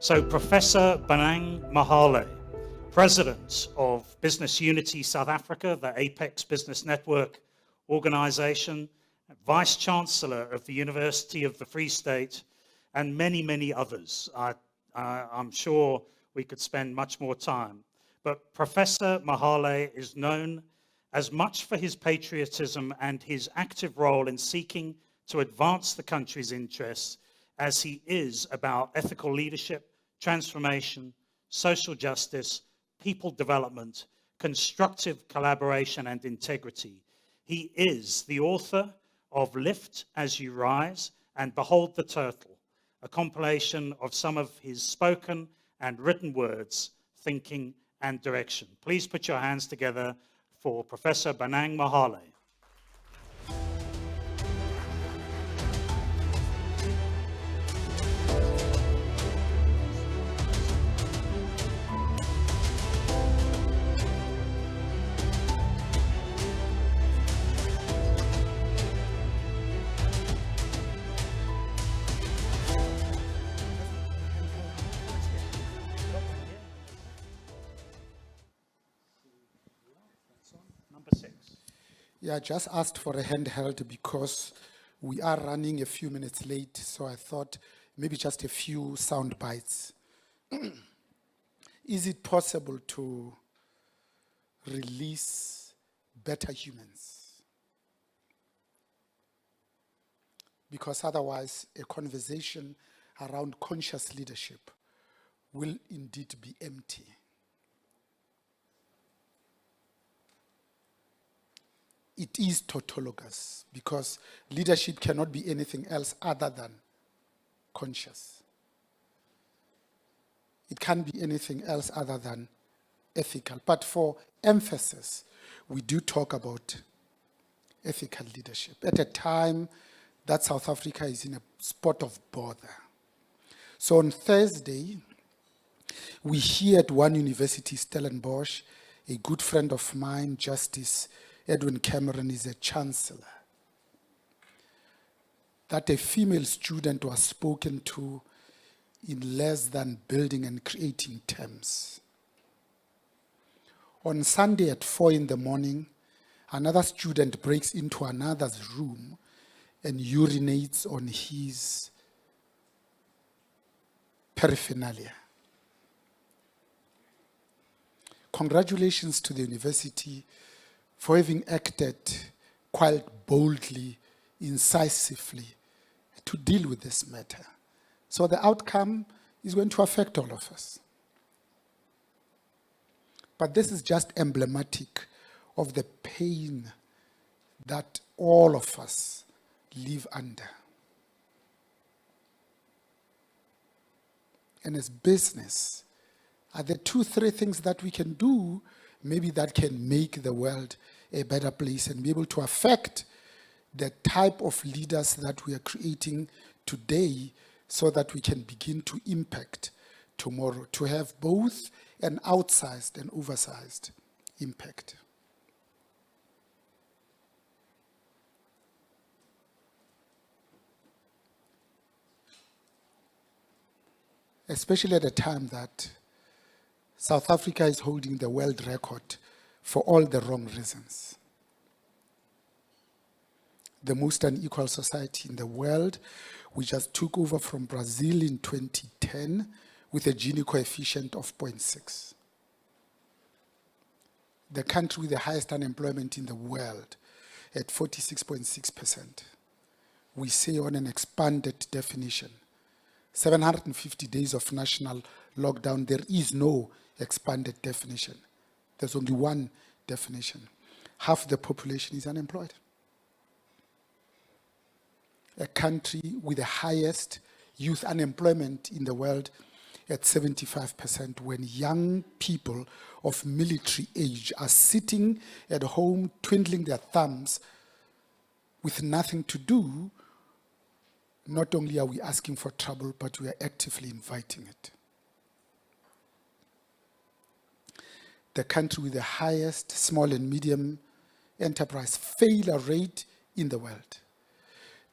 So Professor Bonang Mohale, President of Business Unity South Africa, the Apex Business Network organization, Vice Chancellor of the University of the Free State, and many, many others. I'm sure we could spend much more time. But Professor Mohale is known as much for his patriotism and his active role in seeking to advance the country's interests as he is about ethical leadership, transformation, social justice, people development, constructive collaboration, and integrity. He is the author of Lift as You Rise and Behold the Turtle, a compilation of some of his spoken and written words, thinking, and direction. Please put your hands together for Professor Bonang Mohale. Number 6. Yeah, I just asked for a handheld because we are running a few minutes late, so I thought maybe just a few sound bites. Is it possible to release better humans? Because otherwise, a conversation around conscious leadership will indeed be empty. It is tautologous because leadership cannot be anything else other than conscious. It can't be anything else other than ethical. But for emphasis, we do talk about ethical leadership at a time that South Africa is in a spot of bother. So on Thursday, we hear at one university, Stellenbosch, a good friend of mine, Justice Edwin Cameron, is a chancellor, that a female student was spoken to in less than building and creating terms. On Sunday at 4 in the morning, another student breaks into another's room and urinates on his paraphernalia. Congratulations to the university for having acted quite boldly, incisively, to deal with this matter. So the outcome is going to affect all of us. But this is just emblematic of the pain that all of us live under. And as business, are there 2-3 things that we can do maybe that can make the world a better place and be able to affect the type of leaders that we are creating today so that we can begin to impact tomorrow, to have both an outsized and oversized impact. Especially at a time that South Africa is holding the world record for all the wrong reasons. The most unequal society in the world. We just took over from Brazil in 2010 with a Gini coefficient of 0.6. The country with the highest unemployment in the world at 46.6%. We say on an expanded definition, 750 days of national lockdown, there is no expanded definition. There's only one definition. Half the population is unemployed. A country with the highest youth unemployment in the world at 75%, when young people of military age are sitting at home twiddling their thumbs with nothing to do. Not only are we asking for trouble, but we are actively inviting it. The country with the highest small and medium enterprise failure rate in the world.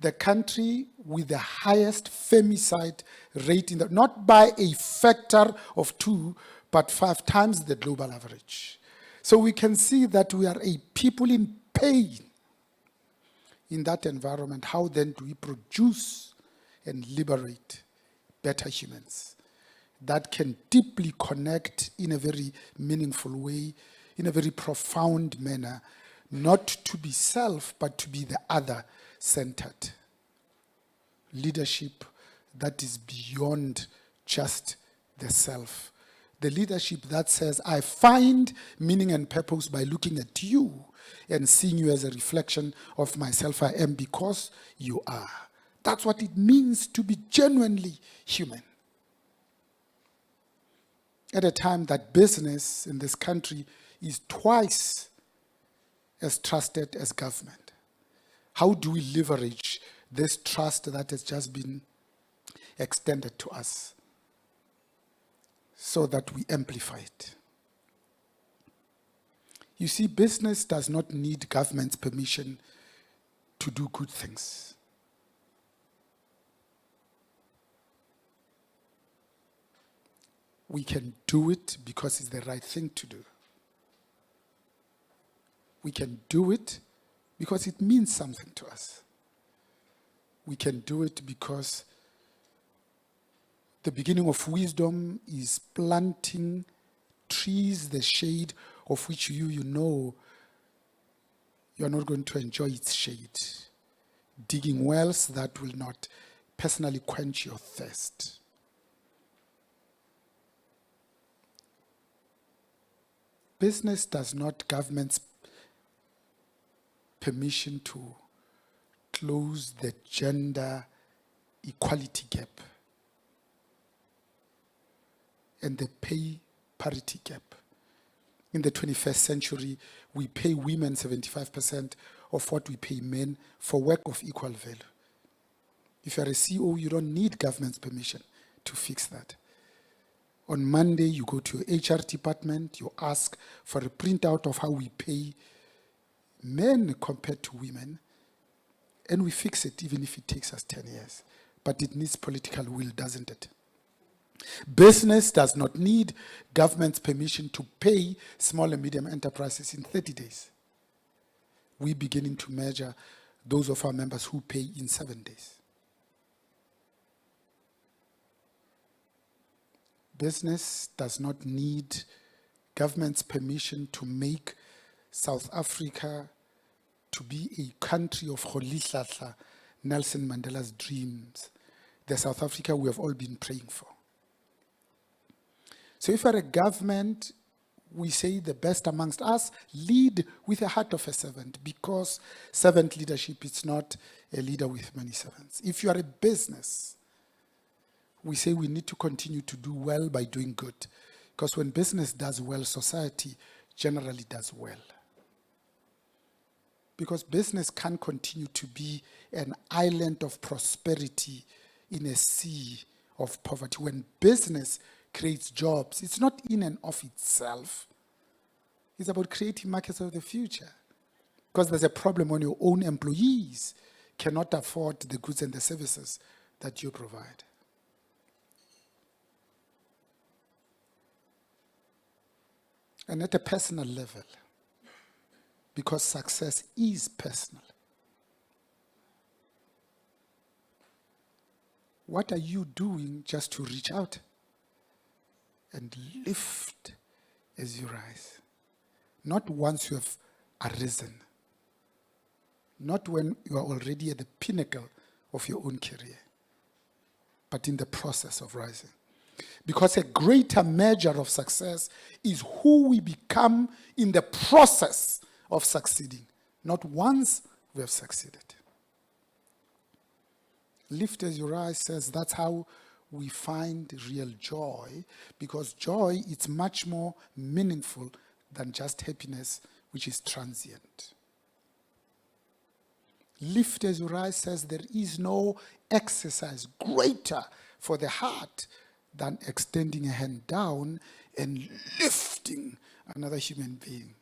the country with the highest femicide rate in the, not by a factor of 2, but 5 times the global average. So we can see that we are a people in pain in that environment. How then do we produce and liberate better humans that can deeply connect in a very meaningful way, in a very profound manner, not to be self, but to be the other-centered leadership that is beyond just the self. The leadership that says, I find meaning and purpose by looking at you and seeing you as a reflection of myself. I am because you are. That's what it means to be genuinely human. At a time that business in this country is twice as trusted as government. How do we leverage this trust that has just been extended to us so that we amplify it? You see, business does not need government's permission to do good things. We can do it because it's the right thing to do. We can do it because it means something to us. We can do it because the beginning of wisdom is planting trees, the shade of which you know you are not going to enjoy its shade. Digging wells that will not personally quench your thirst. Business does not government's permission to close the gender equality gap and the pay parity gap. In the 21st century, we pay women 75% of what we pay men for work of equal value. If you're a CEO, you don't need government's permission to fix that. On Monday, you go to your HR department, you ask for a printout of how we pay men compared to women, and we fix it even if it takes us 10 years. But it needs political will, doesn't it? Business does not need government's permission to pay small and medium enterprises in 30 days. We're beginning to measure those of our members who pay in 7 days. Business does not need government's permission to make South Africa to be a country of Rolihlahla, Nelson Mandela's dreams, the South Africa we have all been praying for. So if you're a government, we say the best amongst us, lead with a heart of a servant, because servant leadership is not a leader with many servants. If you are a business, we say we need to continue to do well by doing good, because when business does well, society generally does well. Because business can't continue to be an island of prosperity in a sea of poverty. When business creates jobs, it's not in and of itself. It's about creating markets of the future. Because there's a problem when your own employees cannot afford the goods and the services that you provide. And at a personal level, because success is personal, what are you doing just to reach out and lift as you rise? Not once you have arisen, not when you are already at the pinnacle of your own career, but in the process of rising. Because a greater measure of success is who we become in the process of succeeding, not once we have succeeded. Lift as you rise says that's how we find real joy, because joy is much more meaningful than just happiness, which is transient. Lift as you rise says there is no exercise greater for the heart than extending a hand down and lifting another human being.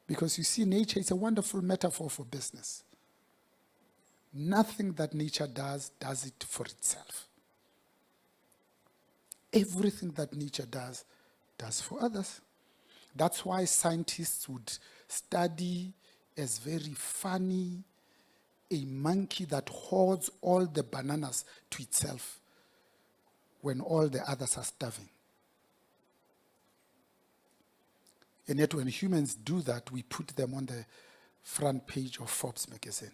Because you see, nature is a wonderful metaphor for business. Nothing that nature does it for itself. Everything that nature does for others. That's why scientists would study as very funny a monkey that hoards all the bananas to itself when all the others are starving. And yet when humans do that, we put them on the front page of Forbes magazine.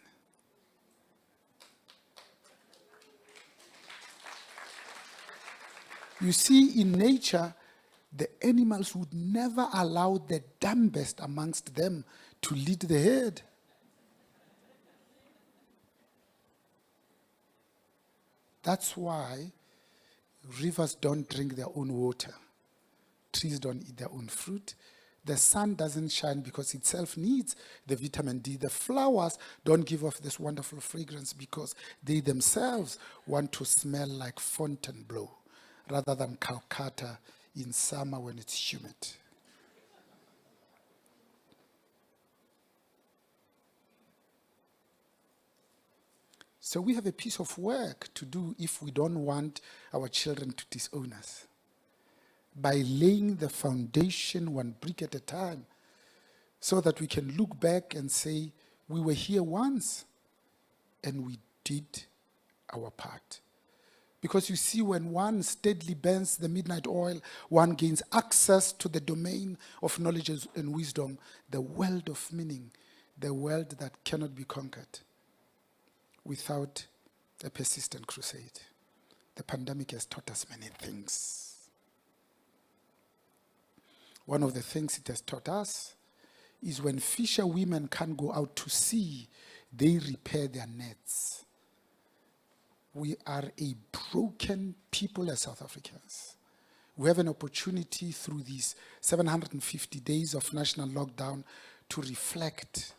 You see, in nature, the animals would never allow the dumbest amongst them to lead the herd. That's why rivers don't drink their own water. Trees don't eat their own fruit. The sun doesn't shine because itself needs the vitamin D. The flowers don't give off this wonderful fragrance because they themselves want to smell like Fontainebleau rather than Calcutta in summer when it's humid. So we have a piece of work to do if we don't want our children to disown us. By laying the foundation one brick at a time, so that we can look back and say, we were here once and we did our part. Because you see, when one steadily burns the midnight oil, one gains access to the domain of knowledge and wisdom, the world of meaning, the world that cannot be conquered without a persistent crusade. The pandemic has taught us many things. One of the things it has taught us is when fisher women can't go out to sea, they repair their nets. We are a broken people as South Africans. We have an opportunity through these 750 days of national lockdown to reflect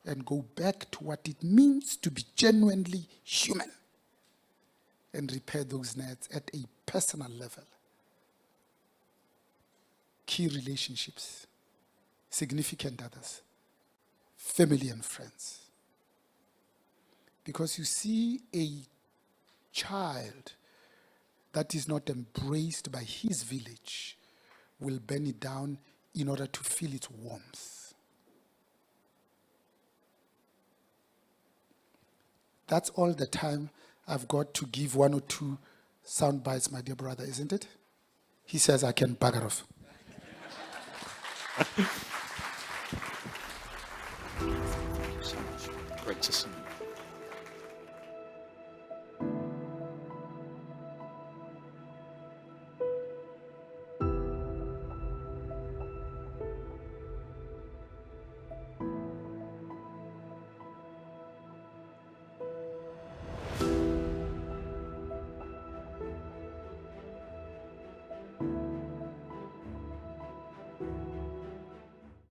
and go back to what it means to be genuinely human and repair those nets at a personal level. Key relationships, significant others, family and friends. Because you see, a child that is not embraced by his village will burn it down in order to feel its warmth. That's all the time I've got to give one or two sound bites, my dear brother, isn't it? He says I can bugger off. So much. Great to see you.